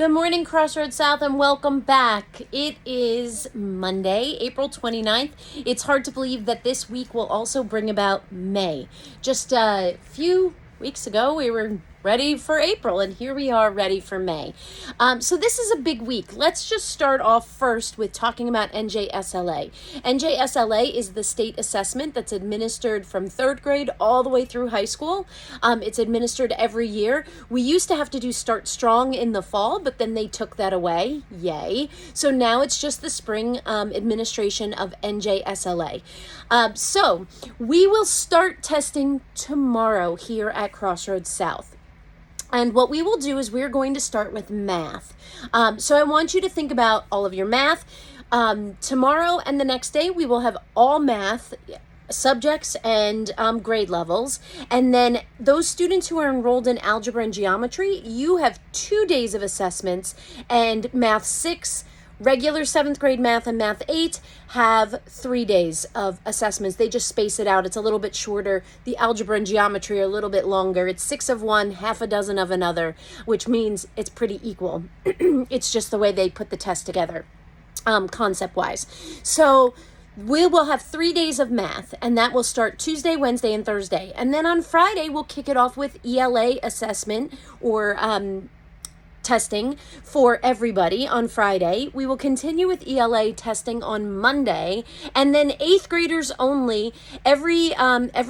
Good morning, Crossroads South, and welcome back. It is Monday, April 29th. It's hard to believe that this week will also bring about May. Just a few weeks ago, we were ready for April, and here we are ready for May. So this is a big week. Let's just start off first with talking about NJSLA. NJSLA is the state assessment that's administered from third grade all the way through high school. It's administered every year. We used to have to do Start Strong in the fall, but then they took that away. Yay. So now it's just the spring administration of NJSLA. So we will start testing tomorrow here at Crossroads South. And what we will do is we're going to start with math. So I want you to think about all of your math. Tomorrow and the next day, we will have all math subjects and grade levels. And then those students who are enrolled in algebra and geometry, you have 2 days of assessments, and math 6, regular 7th grade math, and math 8 have 3 days of assessments. They just space it out. It's a little bit shorter. The algebra and geometry are a little bit longer. It's 6 of one, half a dozen of another, which means it's pretty equal. It's just the way they put the test together, concept-wise. So we will have 3 days of math, and that will start Tuesday, Wednesday, and Thursday. And then on Friday, we'll kick it off with ELA assessment, or testing for everybody on Friday. We will continue with ELA testing on Monday, and then 8th graders only. Every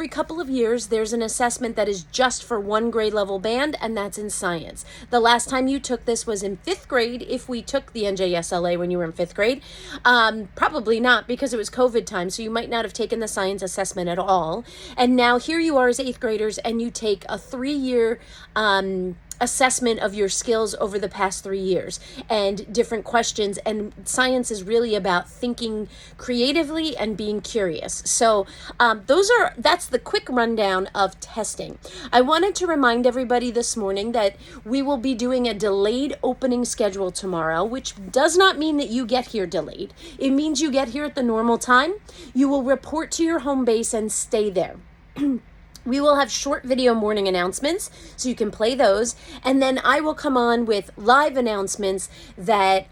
couple of years, there's an assessment that is just for one grade level band, and that's in science. The last time you took this was in 5th grade, if we took the NJSLA when you were in 5th grade. Probably not, because it was COVID time, so you might not have taken the science assessment at all. And now here you are as 8th graders, and you take a 3-year assessment of your skills over the past 3 years and different questions. And science is really about thinking creatively and being curious. So that's the quick rundown of testing. I wanted to remind everybody this morning that we will be doing a delayed opening schedule tomorrow, which does not mean that you get here delayed. It means you get here at the normal time. You will report to your home base and stay there. We will have short video morning announcements, so you can play those. And then I will come on with live announcements that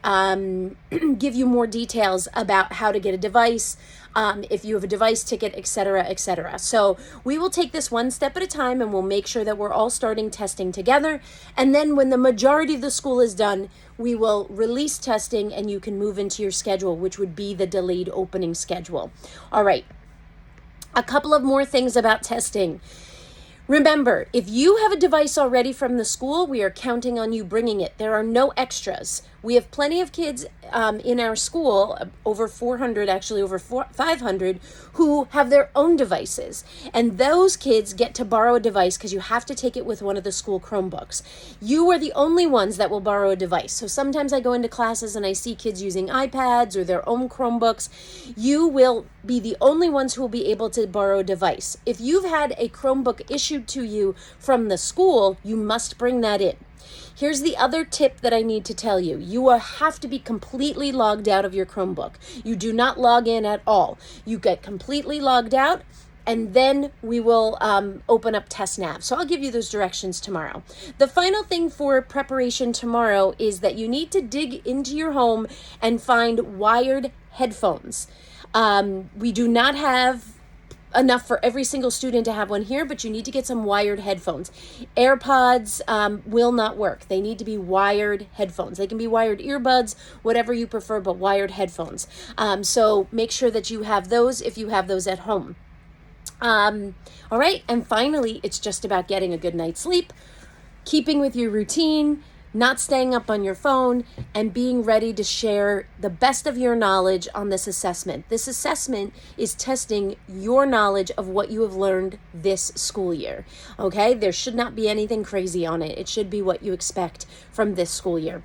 give you more details about how to get a device, if you have a device ticket, etc., etc. So we will take this one step at a time, and we'll make sure that we're all starting testing together. And then when the majority of the school is done, we will release testing, and you can move into your schedule, which would be the delayed opening schedule. All right. A couple of more things about testing. Remember, if you have a device already from the school, we are counting on you bringing it. There are no extras. We have plenty of kids in our school, over 400, actually over 500, who have their own devices. And those kids get to borrow a device because you have to take it with one of the school Chromebooks. You are the only ones that will borrow a device. So sometimes I go into classes and I see kids using iPads or their own Chromebooks. You will be the only ones who will be able to borrow a device. If you've had a Chromebook issued to you from the school, you must bring that in. Here's the other tip that I need to tell you. You will have to be completely logged out of your Chromebook. You do not log in at all. You get completely logged out, and then we will open up TestNav. So I'll give you those directions tomorrow. The final thing for preparation tomorrow is that you need to dig into your home and find wired headphones. We do not have enough for every single student to have one here, but you need to get some wired headphones. AirPods will not work. They need to be wired headphones. They can be wired earbuds, whatever you prefer, but wired headphones. So make sure that you have those if you have those at home. All right, and finally, it's just about getting a good night's sleep, keeping with your routine, not staying up on your phone, and being ready to share the best of your knowledge on this assessment. This assessment is testing your knowledge of what you have learned this school year. Okay? There should not be anything crazy on it. It should be what you expect from this school year.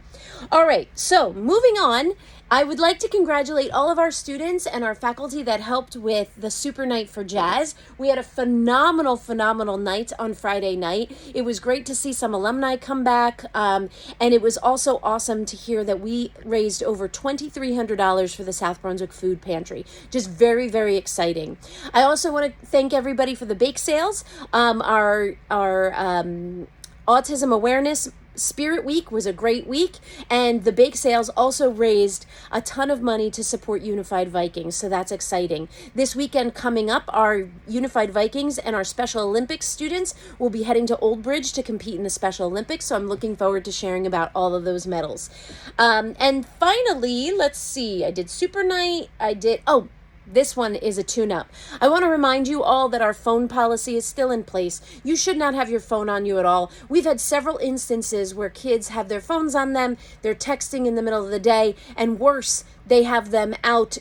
All right, so moving on, I would like to congratulate all of our students and our faculty that helped with the Super Night for Jazz. We had a phenomenal night on Friday night. It was great to see some alumni come back, and it was also awesome to hear that we raised over $2,300 for the South Brunswick Food Pantry. Just very, very exciting. I also want to thank everybody for the bake sales. Our autism awareness Spirit Week was a great week, and the bake sales also raised a ton of money to support Unified Vikings, so that's exciting. This weekend coming up, our Unified Vikings and our Special Olympics students will be heading to Old Bridge to compete in the Special Olympics, so I'm looking forward to sharing about all of those medals. And finally, let's see, I did Super Night, this one is a tune-up. I want to remind you all that our phone policy is still in place. You should not have your phone on you at all. We've had several instances where kids have their phones on them, they're texting in the middle of the day, and worse, they have them out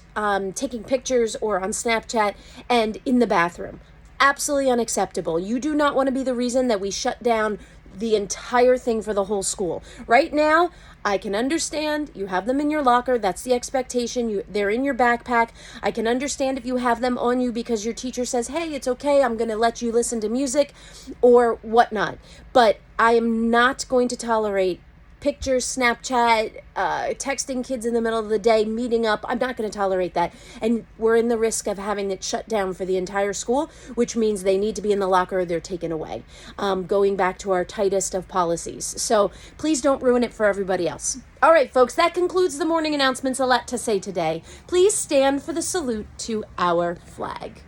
taking pictures or on Snapchat and in the bathroom. Absolutely unacceptable. You do not want to be the reason that we shut down the entire thing for the whole school. Right now, I can understand you have them in your locker. That's the expectation. They're in your backpack. I can understand if you have them on you because your teacher says, hey, it's okay, I'm going to let you listen to music or whatnot. But I am not going to tolerate pictures, Snapchat, texting kids in the middle of the day, meeting up. I'm not going to tolerate that. And we're in the risk of having it shut down for the entire school, which means they need to be in the locker or they're taken away, going back to our tightest of policies. So please don't ruin it for everybody else. All right, folks, that concludes the morning announcements. A lot to say today. Please stand for the salute to our flag.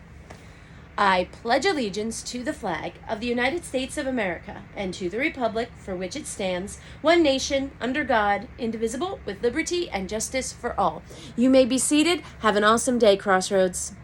I pledge allegiance to the flag of the United States of America and to the republic for which it stands, one nation, under God, indivisible, with liberty and justice for all. You may be seated. Have an awesome day, Crossroads.